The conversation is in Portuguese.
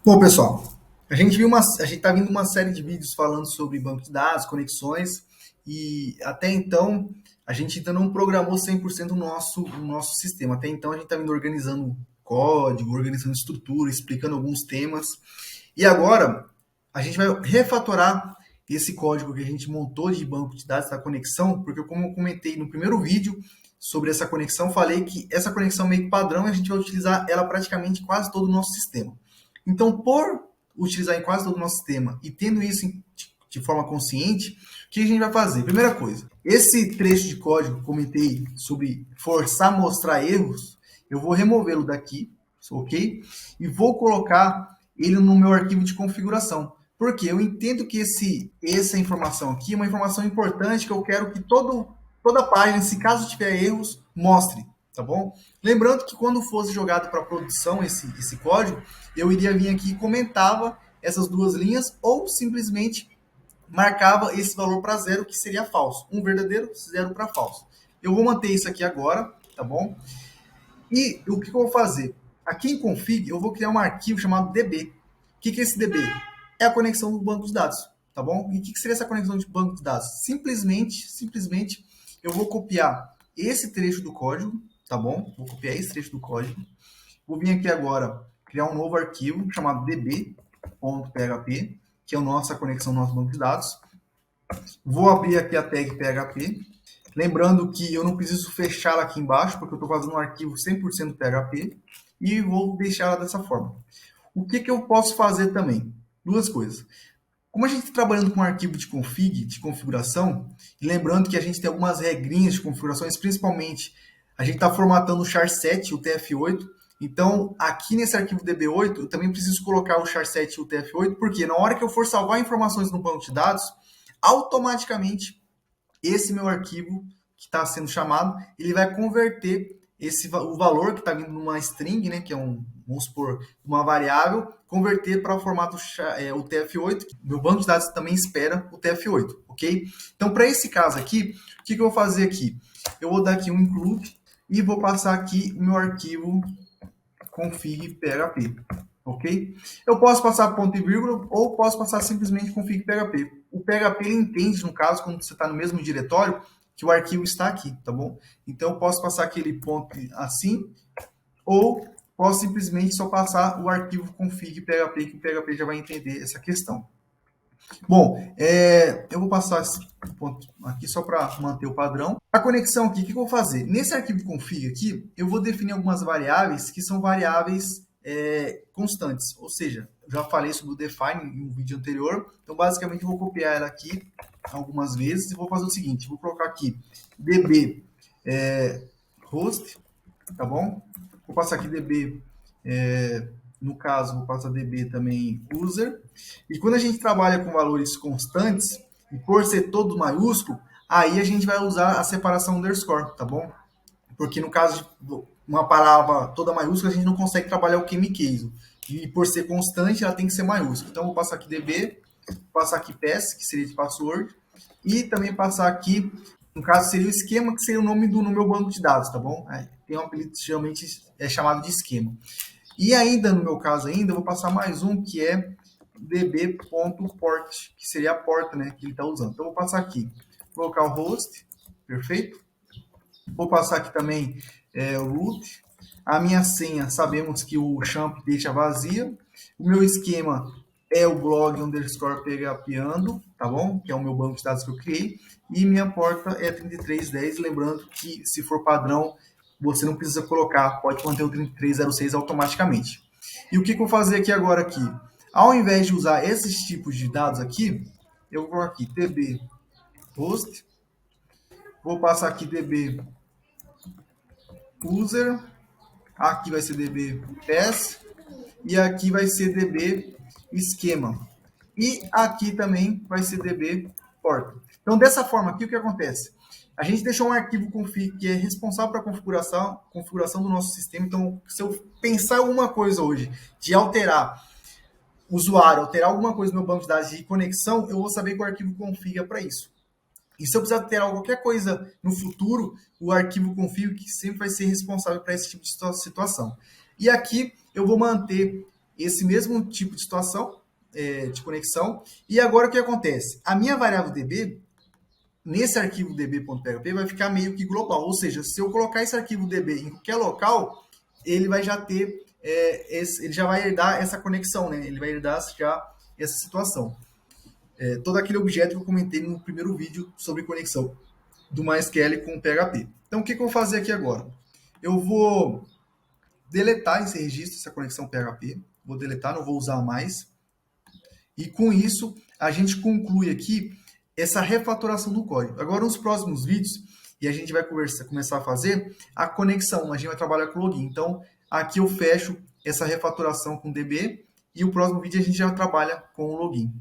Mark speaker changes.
Speaker 1: Bom, pessoal, a gente está vendo uma série de vídeos falando sobre banco de dados, conexões, e até então a gente ainda não programou 100% o nosso sistema. Até então a gente está vindo organizando código, organizando estrutura, explicando alguns temas. E agora a gente vai refatorar esse código que a gente montou de banco de dados da conexão, porque como eu comentei no primeiro vídeo sobre essa conexão, falei que essa conexão meio que padrão, a gente vai utilizar ela praticamente quase todo o nosso sistema. Então, por utilizar em quase todo o nosso sistema e tendo isso de forma consciente, o que a gente vai fazer? Primeira coisa, esse trecho de código que eu comentei sobre forçar mostrar erros, eu vou removê-lo daqui, ok? E vou colocar ele no meu arquivo de configuração. Porque eu entendo que essa informação aqui é uma informação importante que eu quero que toda página, se caso tiver erros, mostre, tá bom? Lembrando que quando fosse jogado para produção esse código, eu iria vir aqui e comentava essas duas linhas ou simplesmente marcava esse valor para zero, que seria falso. Um verdadeiro, zero para falso. Eu vou manter isso aqui agora, tá bom? E o que eu vou fazer? Aqui em config, eu vou criar um arquivo chamado db. O que é esse db? É a conexão do banco de dados, tá bom? E o que seria essa conexão de banco de dados? Simplesmente, eu vou copiar esse trecho do código, tá bom? Vou copiar esse trecho do código. Vou vir aqui agora, criar um novo arquivo chamado db.php, que é a nossa conexão ao nosso banco de dados. Vou abrir aqui a tag PHP. Lembrando que eu não preciso fechá-la aqui embaixo, porque eu estou fazendo um arquivo 100% PHP. E vou deixar ela dessa forma. O que eu posso fazer também? Duas coisas. Como a gente está trabalhando com um arquivo de config, de configuração, e lembrando que a gente tem algumas regrinhas de configurações, principalmente a gente está formatando o char7 e o TF8. Então, aqui nesse arquivo DB8, eu também preciso colocar o char7 e o TF8, porque na hora que eu for salvar informações no banco de dados, automaticamente esse meu arquivo que está sendo chamado, ele vai converter o valor que está vindo numa string, né, que é vamos supor, uma variável, converter para o formato o TF8. Meu banco de dados também espera o TF8, ok? Então, para esse caso aqui, o que eu vou fazer aqui? Eu vou dar aqui um include e vou passar aqui o meu arquivo config PHP, ok? Eu posso passar ponto e vírgula ou posso passar simplesmente config PHP. O PHP ele entende, no caso, quando você está no mesmo diretório, que o arquivo está aqui, tá bom? Então eu posso passar aquele ponto assim, ou posso simplesmente só passar o arquivo config PHP, que o PHP já vai entender essa questão. Bom, eu vou passar esse ponto aqui só para manter o padrão. A conexão aqui, o que eu vou fazer? Nesse arquivo config aqui, eu vou definir algumas variáveis que são variáveis constantes. Ou seja, já falei sobre o define em um vídeo anterior. Então, basicamente, eu vou copiar ela aqui algumas vezes e vou fazer o seguinte. Vou colocar aqui db host, tá bom? Vou passar aqui db no caso, vou passar db também user. E quando a gente trabalha com valores constantes, e por ser todo maiúsculo, aí a gente vai usar a separação underscore, tá bom? Porque no caso de uma palavra toda maiúscula, a gente não consegue trabalhar o case. E por ser constante, ela tem que ser maiúscula. Então, vou passar aqui db, vou passar aqui pass, que seria de password, e também passar aqui, no caso, seria o esquema, que seria o nome no meu banco de dados, tá bom? Tem um apelido geralmente chamado de esquema. E ainda, no meu caso ainda, eu vou passar mais um, que é db.port, que seria a porta, né, que ele está usando. Então, eu vou passar aqui, colocar o host, perfeito? Vou passar aqui também o root. A minha senha, sabemos que o champ deixa vazia. O meu esquema é o blog underscore phpando, tá bom? Que é o meu banco de dados que eu criei. E minha porta é 3310, lembrando que se for padrão, você não precisa colocar, pode manter o 3306 automaticamente. E o que eu vou fazer aqui agora aqui? Ao invés de usar esses tipos de dados aqui, eu vou colocar aqui db host, vou passar aqui db user, aqui vai ser db pass e aqui vai ser db esquema. E aqui também vai ser db porta. Então, dessa forma aqui, o que acontece? A gente deixou um arquivo config que é responsável para a configuração do nosso sistema. Então, se eu pensar alguma coisa hoje de alterar o usuário, alterar alguma coisa no meu banco de dados de conexão, eu vou saber que o arquivo config é para isso. E se eu precisar alterar qualquer coisa no futuro, o arquivo config que sempre vai ser responsável para esse tipo de situação. E aqui eu vou manter esse mesmo tipo de situação, de conexão. E agora o que acontece? A minha variável DB, nesse arquivo db.php, vai ficar meio que global. Ou seja, se eu colocar esse arquivo DB em qualquer local, ele vai já ter, ele já vai herdar essa conexão, né? Ele vai herdar já essa situação. Todo aquele objeto que eu comentei no primeiro vídeo sobre conexão do MySQL com o PHP. Então, o que eu vou fazer aqui agora? Eu vou deletar esse registro, essa conexão PHP. Vou deletar, não vou usar mais. E com isso, a gente conclui aqui essa refatoração do código. Agora, nos próximos vídeos, e a gente vai começar a fazer a conexão, a gente vai trabalhar com login. Então, aqui eu fecho essa refatoração com DB e o próximo vídeo a gente já trabalha com o login.